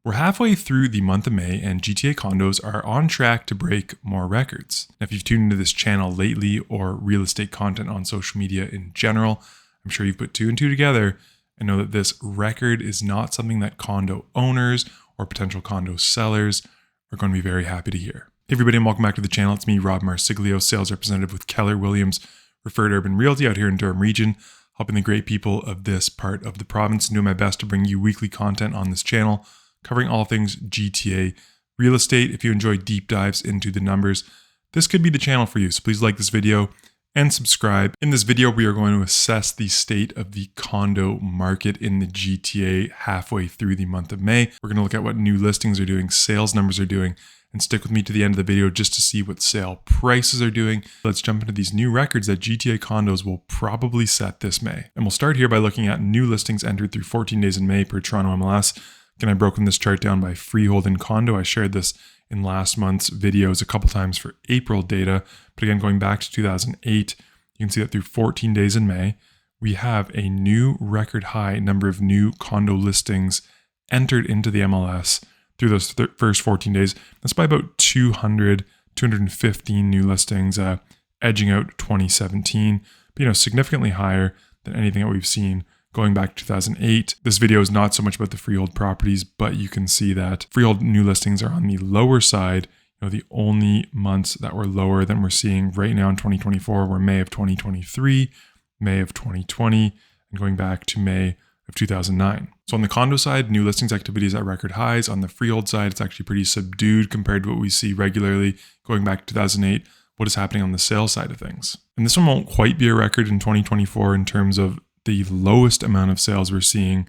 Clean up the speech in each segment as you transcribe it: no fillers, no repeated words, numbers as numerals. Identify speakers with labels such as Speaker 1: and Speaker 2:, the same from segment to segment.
Speaker 1: We're halfway through the month of May and GTA condos are on track to break more records. Now, if you've tuned into this channel lately or real estate content on social media in general, I'm sure you've put two and two together and know that this record is not something that condo owners or potential condo sellers are going to be very happy to hear. Hey everybody, and welcome back to the channel. It's me, Rob Marsiglio, sales representative with Keller Williams Referred Urban Realty out here in Durham Region, helping the great people of this part of the province, and doing my best to bring you weekly content on this channel, covering all things GTA real estate. If you enjoy deep dives into the numbers, this could be the channel for you. So please like this video and subscribe. In this video, we are going to assess the state of the condo market in the GTA halfway through the month of May. We're going to look at what new listings are doing, sales numbers are doing, and stick with me to the end of the video just to see what sale prices are doing. Let's jump into these new records that GTA condos will probably set this May. And we'll start here by looking at new listings entered through 14 days in May per Toronto MLS. Again, I've broken this chart down by freehold and condo. I shared this in last month's videos a couple times for April data. But again, going back to 2008, you can see that through 14 days in May, we have a new record high number of new condo listings entered into the MLS through those first 14 days. That's by about 215 new listings, edging out 2017, but significantly higher than anything that we've seen going back to 2008. This video is not so much about the freehold properties, but you can see that freehold new listings are on the lower side. The only months that were lower than we're seeing right now in 2024 were May of 2023, May of 2020, and going back to May of 2009. So on the condo side, new listings activity is at record highs. On the freehold side, it's actually pretty subdued compared to what we see regularly going back to 2008. What is happening on the sales side of things? And this one won't quite be a record in 2024 in terms of the lowest amount of sales we're seeing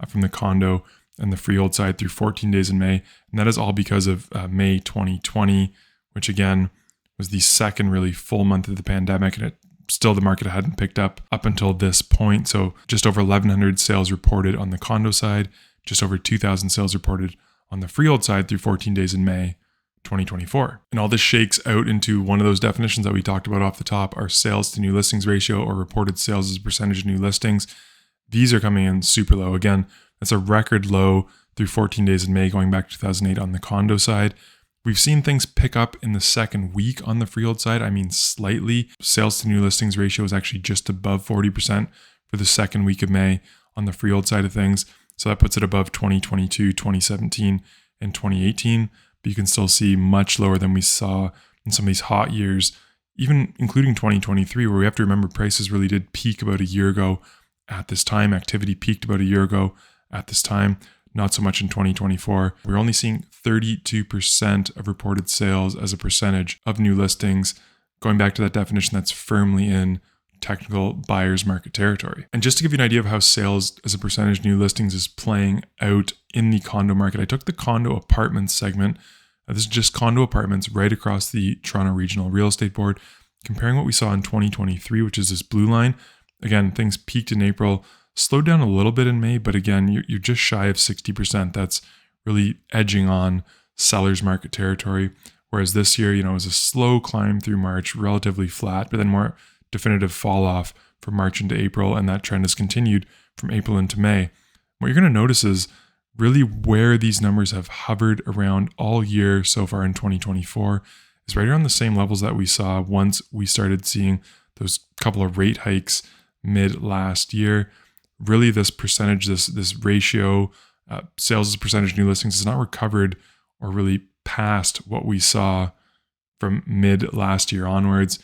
Speaker 1: from the condo and the freehold side through 14 days in May. And that is all because of May 2020, which again was the second really full month of the pandemic, and the market hadn't picked up until this point. So just over 1,100 sales reported on the condo side, just over 2,000 sales reported on the freehold side through 14 days in May 2024. And all this shakes out into one of those definitions that we talked about off the top, our sales to new listings ratio, or reported sales as a percentage of new listings. These are coming in super low. Again, that's a record low through 14 days in May, going back to 2008 on the condo side. We've seen things pick up in the second week on the freehold side. I mean, slightly. Sales to new listings ratio is actually just above 40% for the second week of May on the freehold side of things. So that puts it above 2022, 2017, and 2018. But you can still see much lower than we saw in some of these hot years, even including 2023, where we have to remember prices really did peak about a year ago at this time. Activity peaked about a year ago at this time. Not so much in 2024. We're only seeing 32% of reported sales as a percentage of new listings, going back to that definition that's firmly in technical buyer's market territory. And just to give you an idea of how sales as a percentage of new listings is playing out in the condo market, I took the condo apartments segment. This is just condo apartments right across the Toronto Regional Real Estate Board, comparing what we saw in 2023, which is this blue line. Again, things peaked in April, slowed down a little bit in May, but again, you're just shy of 60%. That's really edging on seller's market territory. Whereas this year, it was a slow climb through March, relatively flat, but then more definitive fall off from March into April. And that trend has continued from April into May. What you're going to notice is really where these numbers have hovered around all year so far in 2024 is right around the same levels that we saw once we started seeing those couple of rate hikes mid last year. Really, this percentage, this ratio, sales as a percentage of new listings has not recovered or really past what we saw from mid last year onwards.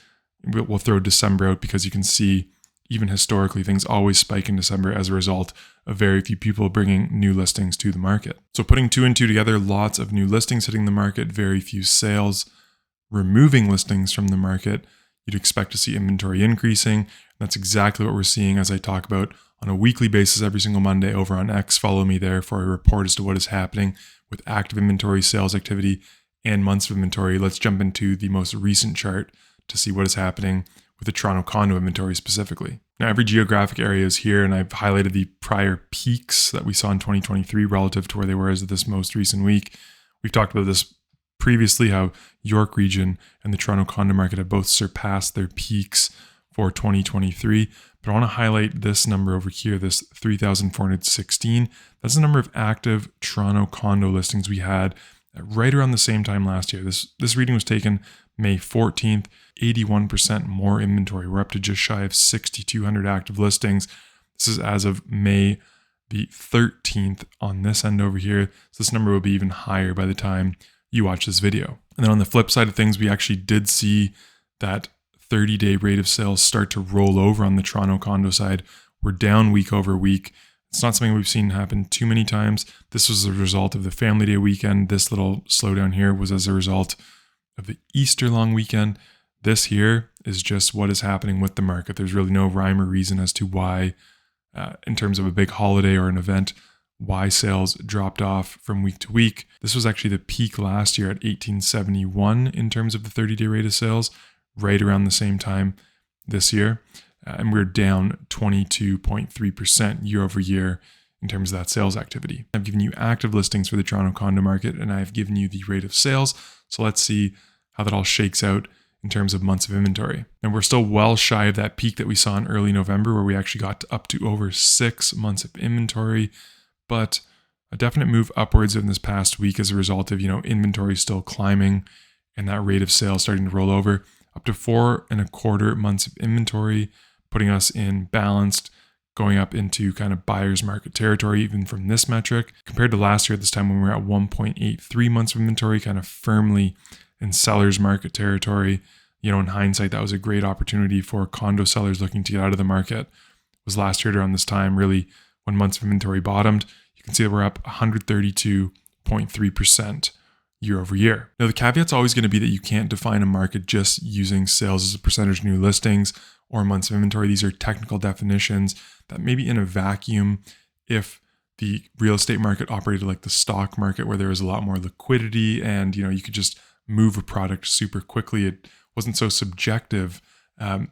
Speaker 1: We'll throw December out because you can see even historically things always spike in December as a result of very few people bringing new listings to the market. So putting two and two together, lots of new listings hitting the market, very few sales, removing listings from the market. You'd expect to see inventory increasing. That's exactly what we're seeing as I talk about on a weekly basis every single Monday over on X. Follow me there for a report as to what is happening with active inventory, sales activity, and months of inventory. Let's jump into the most recent chart to see what is happening with the Toronto condo inventory specifically. Now, every geographic area is here, and I've highlighted the prior peaks that we saw in 2023 relative to where they were as of this most recent week. We've talked about this previously, how York region and the Toronto condo market have both surpassed their peaks for 2023. But I want to highlight this number over here, this 3,416. That's the number of active Toronto condo listings we had right around the same time last year. This reading was taken May 14th, 81% more inventory. We're up to just shy of 6,200 active listings. This is as of May the 13th on this end over here. So this number will be even higher by the time you watch this video. And then on the flip side of things, we actually did see that 30-day rate of sales start to roll over on the Toronto condo side. We're down week over week. It's not something we've seen happen too many times. This was a result of the Family Day weekend. This little slowdown here was as a result of the Easter long weekend. This here is just what is happening with the market. There's really no rhyme or reason as to why, in terms of a big holiday or an event, why sales dropped off from week to week. This was actually the peak last year at 1871 in terms of the 30-day rate of sales, right around the same time this year. And we're down 22.3% year over year in terms of that sales activity. I've given you active listings for the Toronto condo market, and I've given you the rate of sales. So let's see how that all shakes out in terms of months of inventory. And we're still well shy of that peak that we saw in early November, where we actually got up to over 6 months of inventory, but a definite move upwards in this past week as a result of, inventory still climbing and that rate of sales starting to roll over up to 4.25 months of inventory, putting us in balanced, going up into kind of buyer's market territory, even from this metric, compared to last year at this time when we were at 1.83 months of inventory, kind of firmly in seller's market territory. In hindsight, that was a great opportunity for condo sellers looking to get out of the market. It was last year around this time, really, when months of inventory bottomed. You can see that we're up 132.3% year over year. Now, the caveat's always going to be that you can't define a market just using sales as a percentage of new listings or months of inventory. These are technical definitions that maybe in a vacuum, if the real estate market operated like the stock market where there was a lot more liquidity and, you could just move a product super quickly, it wasn't so subjective.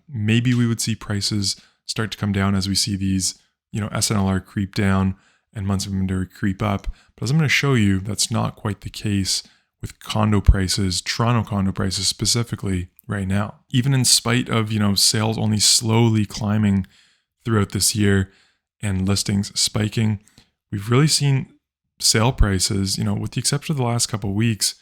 Speaker 1: Maybe we would see prices start to come down as we see these, SNLR creep down and months of inventory creep up. But as I'm going to show you, that's not quite the case with condo prices, Toronto condo prices specifically right now. Even in spite of, sales only slowly climbing throughout this year and listings spiking, we've really seen sale prices, with the exception of the last couple of weeks,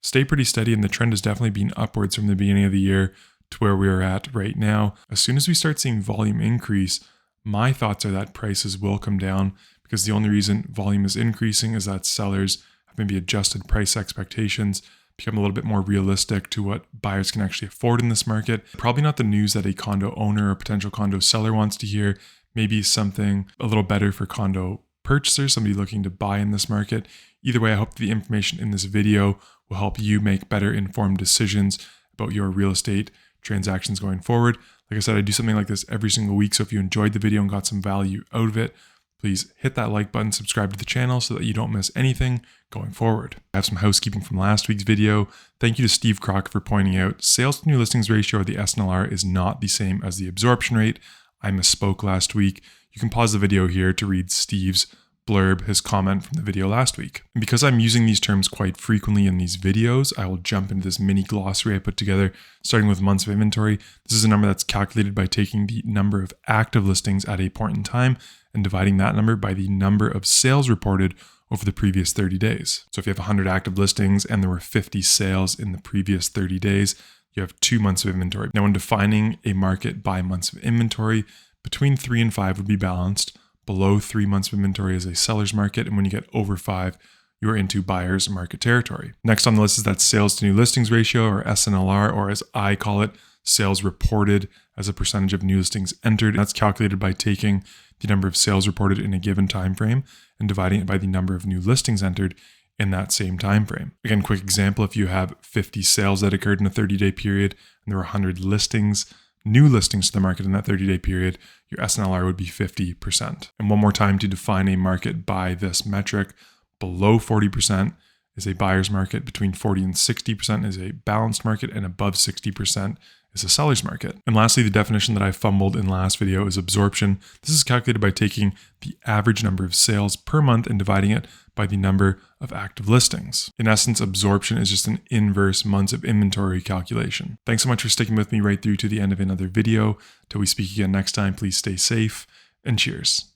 Speaker 1: stay pretty steady, and the trend has definitely been upwards from the beginning of the year to where we are at right now. As soon as we start seeing volume increase, my thoughts are that prices will come down, because the only reason volume is increasing is that sellers have maybe adjusted price expectations, become a little bit more realistic to what buyers can actually afford in this market. Probably not the news that a condo owner or potential condo seller wants to hear, maybe something a little better for condo purchasers, somebody looking to buy in this market. Either way, I hope the information in this video will help you make better informed decisions about your real estate transactions going forward. Like I said, I do something like this every single week. So if you enjoyed the video and got some value out of it, please hit that like button, subscribe to the channel so that you don't miss anything going forward. I have some housekeeping from last week's video. Thank you to Steve Crock for pointing out sales to new listings ratio, or the SNLR, is not the same as the absorption rate. I misspoke last week. You can pause the video here to read Steve's blurb, his comment from the video last week. And because I'm using these terms quite frequently in these videos, I will jump into this mini glossary I put together, starting with months of inventory. This is a number that's calculated by taking the number of active listings at a point in time and dividing that number by the number of sales reported over the previous 30 days. So if you have 100 active listings and there were 50 sales in the previous 30 days, you have 2 months of inventory. Now, when defining a market by months of inventory, between 3 and 5 would be balanced. Below 3 months of inventory is a seller's market, and when you get over 5, you are into buyer's market territory. Next on the list is that sales to new listings ratio, or SNLR, or as I call it, sales reported as a percentage of new listings entered. That's calculated by taking the number of sales reported in a given time frame and dividing it by the number of new listings entered in that same time frame. Again, quick example, if you have 50 sales that occurred in a 30-day period and there were 100 listings, new listings to the market in that 30-day period, your SNLR would be 50%. And one more time to define a market by this metric, below 40% is a buyer's market, between 40 and 60% is a balanced market, and above 60% is a seller's market. And lastly, the definition that I fumbled in the last video is absorption. This is calculated by taking the average number of sales per month and dividing it by the number of active listings. In essence, absorption is just an inverse months of inventory calculation. Thanks so much for sticking with me right through to the end of another video. Till we speak again next time, please stay safe and cheers.